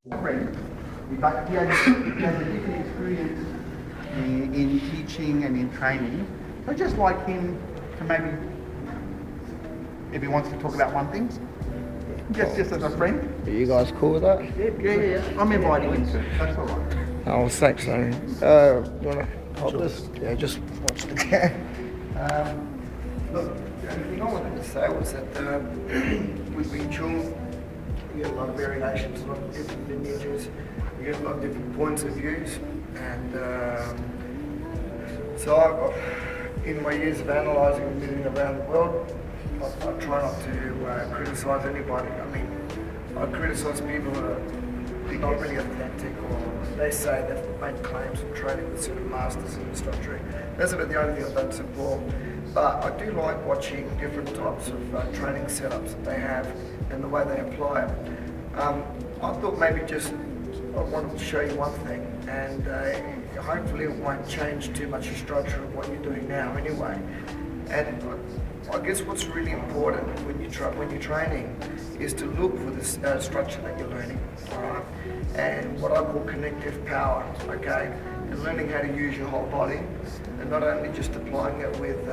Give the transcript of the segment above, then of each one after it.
friend. In fact, he has a different experience in teaching and in training. So just like him to maybe, if he wants to talk about one thing, just as a friend. Are you guys cool with that? Yeah. I'm inviting him to. That's all right. Oh, thanks, Tony. You want to hold this? Yeah, just watch the cam. Look, the only thing I wanted to say was that with Wing Chun, you get a lot of variations, a lot of different lineages, you get a lot of different points of views, and so in my years of analysing and living around the world, I try not to criticise anybody. I mean, I criticise people that are not really authentic, or they say they've made claims of training with super masters and instructory. That's about the only thing I don't support. But I do like watching different types of training setups that they have and the way they apply it. I thought maybe I wanted to show you one thing, and hopefully it won't change too much the structure of what you're doing now anyway. And I guess what's really important when you're training is to look for this structure that you're learning, alright? And what I call connective power, okay? And learning how to use your whole body, and not only just applying it with,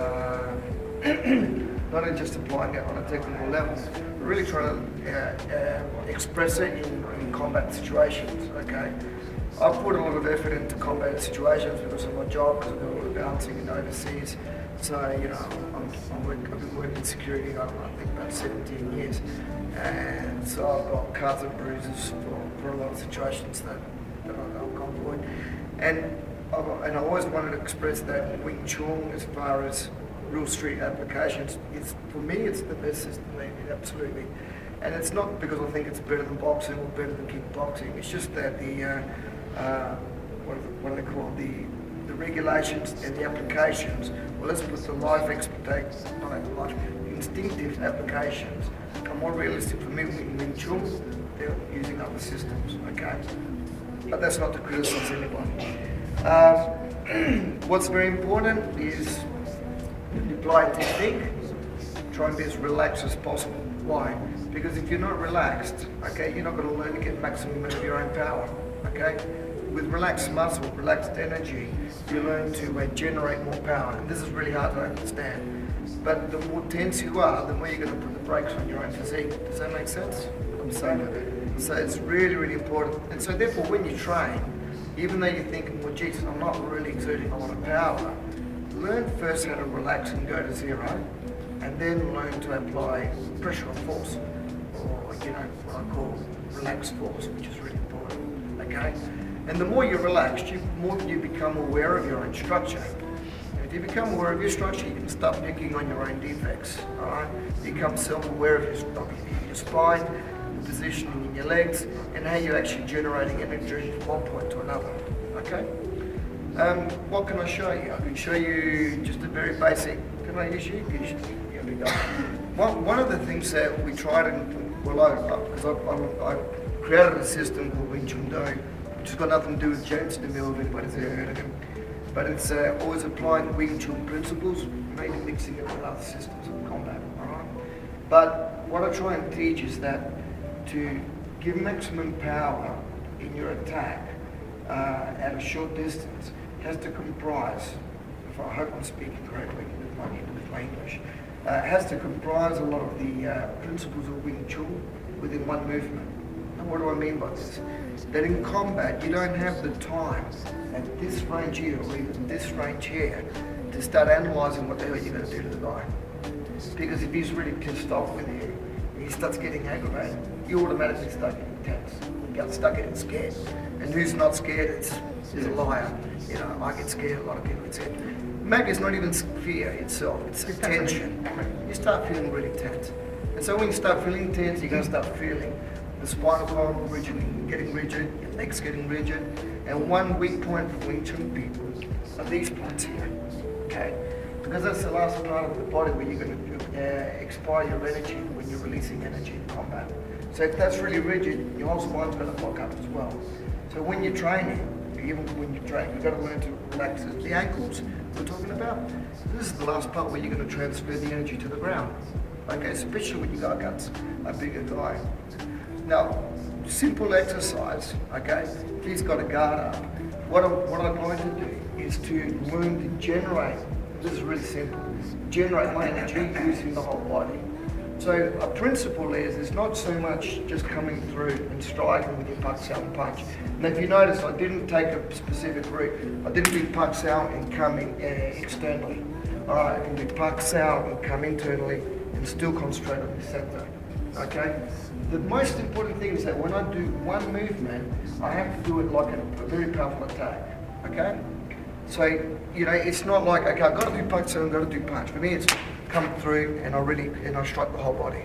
not only just applying it on a technical level, but really trying to express it in combat situations, okay? I've put a lot of effort into combat situations because of my job, because I do a lot of bouncing and overseas. So, you know, I've been working in security, I think about 17 years. And so I've got cuts and bruises for a lot of situations that I've gone through. And I always wanted to express that Wing Chun, as far as real street applications, for me it's the best system, absolutely. And it's not because I think it's better than boxing or better than kickboxing, it's just that the, what do they call the regulations and the applications, well, let's put the life expectations, not even life, instinctive applications are more realistic for me in Wing Chun. They're using other systems, okay? But that's not to criticize anybody. What's very important is you apply technique, try and be as relaxed as possible. Why? Because if you're not relaxed, okay, you're not going to learn to get maximum of your own power, okay? With relaxed muscle, relaxed energy, you learn to generate more power. And this is really hard to understand. But the more tense you are, the more you're going to put the brakes on your own physique. Does that make sense? What I'm saying? So it's really, really important. And so therefore, when you train, even though you're thinking, well, Jesus, I'm not really exerting a lot of power, learn first how to relax and go to zero, and then learn to apply pressure or force, or, you know, what I call relaxed force, which is really important, okay? And the more you're relaxed, the more you become aware of your own structure. And if you become aware of your structure, you can start picking on your own defects, all right? You become self-aware of your spine, the positioning in your legs, and how you're actually generating energy from one point to another, okay? What can I show you? I can show you just a very basic, can I use you? Here we go. One of the things that we tried, because I created a system called Wing Chun Do, which has got nothing to do with James DeMille, if anybody's ever heard of him. But it's always applying Wing Chun principles, maybe mixing it with other systems of combat, alright? But what I try and teach is that to give maximum power in your attack at a short distance has to comprise, if I hope I'm speaking correctly with my English, has to comprise a lot of the principles of Wing Chun within one movement. And what do I mean by this? That in combat, you don't have the time at this range here or even this range here to start analysing what the hell you're going to do to the guy. Because if he's really pissed off with you and he starts getting aggravated, you automatically start getting tense. You get stuck getting scared. And who's not scared is a liar. You know, I get scared, a lot of people get scared. Maybe it's not even fear itself, it's tension. You start feeling really tense. And so when you start feeling tense, you're going to start feeling the spinal column getting rigid, your legs getting rigid, and one weak point for Wing Chun people are these points here, okay? Because that's the last part of the body where you're going to expire your energy when you're releasing energy in combat. So if that's really rigid, your whole spine's going to lock up as well. So when you're training, even when you train, you've got to learn to relax the ankles we're talking about. This is the last part where you're going to transfer the energy to the ground, okay? Especially when you got a bigger guy. Now, simple exercise, okay? If he's got a guard up, what I'm going to do is to learn to generate, this is really simple, generate my energy using the whole body. So a principle is, it's not so much just coming through and striking with your Pak out and punch. And if you notice, I didn't take a specific route. I didn't do Pak out and come in, externally. All right, I can do Pak out and come internally and still concentrate on the center. Okay? The most important thing is that when I do one movement, I have to do it like a very powerful attack. Okay? So, you know, it's not like, okay, I've got to do Pak out, I've got to do punch. For me, it's come through and I strike the whole body.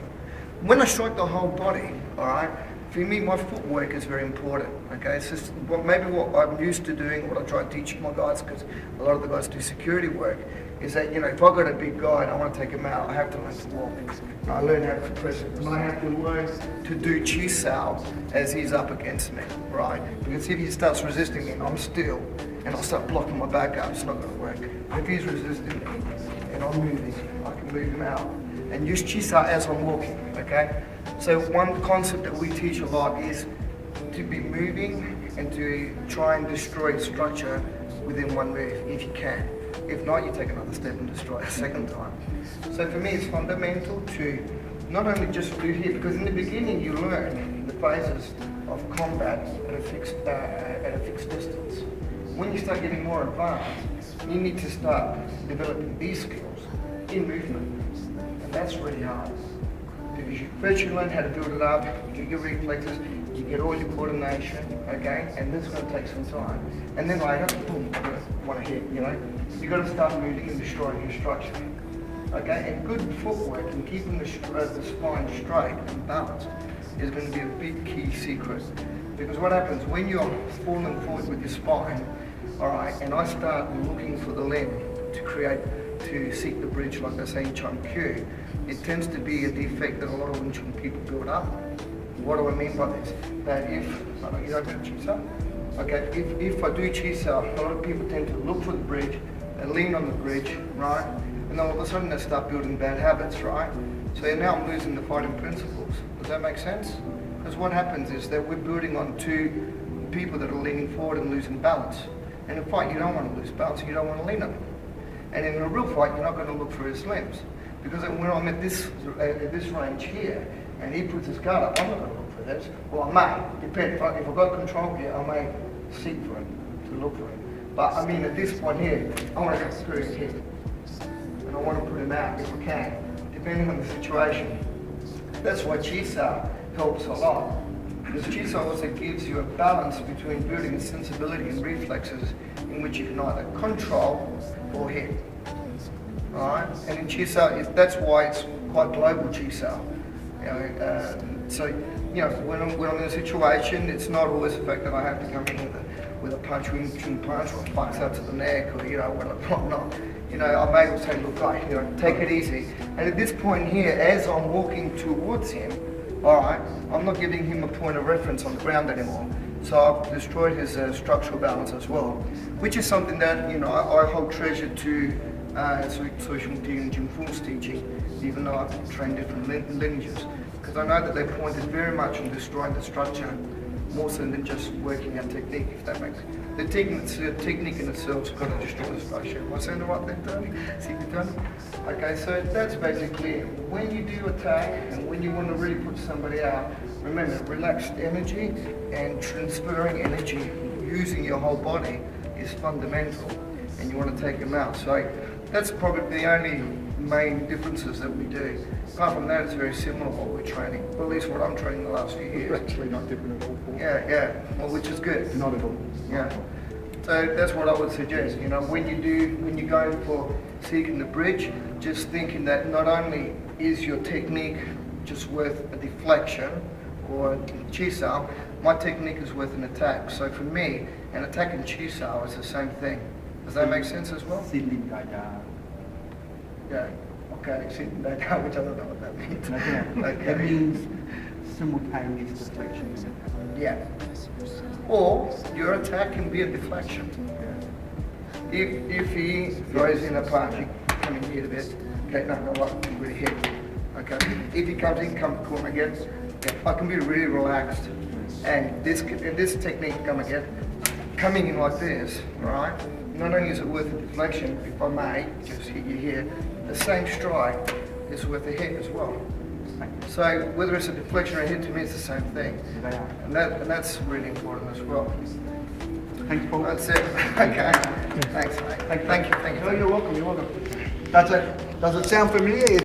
When I strike the whole body, all right, for me, my footwork is very important. Okay, it's just maybe what I'm used to doing, what I try to teach my guys, because a lot of the guys do security work, is that, you know, if I've got a big guy and I want to take him out, I have to learn to walk. I learn how to press it, and I have to learn to do chi sao as he's up against me, right? Because if he starts resisting me and I'm still, and I'll start blocking my back up, it's not going to work. If he's resisting me and I'm moving, I can move him out and use chi sao as I'm walking, okay? So one concept that we teach a lot is to be moving and to try and destroy structure within one move, if you can. If not, you take another step and destroy a second time. So for me, it's fundamental to not only just do here, because in the beginning you learn the phases of combat at a fixed distance. When you start getting more advanced, you need to start developing these skills in movement, and that's really hard. Because first you learn how to build it up, you get your reflexes, you get all your coordination, okay, and this is going to take some time. And then later, boom, I want to hit, you know. You've got to start moving and destroying your structure, okay? And good footwork and keeping the spine straight and balanced is going to be a big key secret. Because what happens when you're falling forward with your spine, all right, and I start looking for the limb to seek the bridge, like they say in Chun, it tends to be a defect that a lot of Wing Chun people build up. What do I mean by this? That if, you don't do chi sao? Okay, if I do chi sao, a lot of people tend to look for the bridge and lean on the bridge, right? And then all of a sudden they start building bad habits, right? So now I'm losing the fighting principles. Does that make sense? Because what happens is that we're building on two people that are leaning forward and losing balance. And in a fight, you don't want to lose balance, you don't want to lean on them. And in a real fight, you're not going to look for his limbs. Because when I'm at this range here, and he puts his guard up, I'm not going to look for this. Well, I may, depend. If I've got control here, I may seek for him, to look for him. But I mean, at this point here, I want to go through his head. And I want to put him out if I can, depending on the situation. That's why chi sao helps a lot. Because chi sao also gives you a balance between building sensibility and reflexes in which you can either control or hit. Alright? And in chi sao, that's why it's quite global chi sao. You know, so, you know, when I'm in a situation, it's not always the fact that I have to come in with a punch, Wing Chun punch, or a punch out to the neck, or, you know, whatnot. You know, I'm able to say, look, guys, you know, take it easy. And at this point here, as I'm walking towards him, all right, I'm not giving him a point of reference on the ground anymore. So I've destroyed his structural balance as well, which is something that, you know, I hold treasure to Sifu Jim Fungs teaching, even though I've trained different lineages. Because I know that they pointed very much on destroying the structure, more so than just working out technique, if that makes sense. The technique in itself has got to destroy the structure. Am I saying the right thing, Tony? Sifu Tony? Okay, so that's basically it. When you do attack and when you want to really put somebody out, remember, relaxed energy and transferring energy using your whole body is fundamental, and you want to take them out. So that's probably the only main differences that we do. Apart from that, it's very similar what we're training, or at least what I'm training the last few years. It's actually not different at all. Yeah, well, which is good. Not at all. Yeah. So that's what I would suggest. You know, when you're going for seeking the bridge, just thinking that not only is your technique just worth a deflection or chi sao, my technique is worth an attack. So for me, an attack and chi sao is the same thing. Does that make sense as well? Yeah. Okay, which I don't know what that means. Okay. It means simultaneous deflection. Yeah. Or your attack can be a deflection. Yeah. If he throws in a punch, you come in here a bit. Okay, no, what? Really hit. Okay. If he comes in, come corner again. Yeah. I can be really relaxed. And this technique, coming in like this, right? Not only is it worth a deflection, if I may, just hit you here, the same strike is worth a hit as well. So whether it's a deflection or a hit, to me it's the same thing. And that's really important as well. Thanks, Paul. That's it. Okay. Thanks, mate. Thank you. No, you're welcome. Does it sound familiar?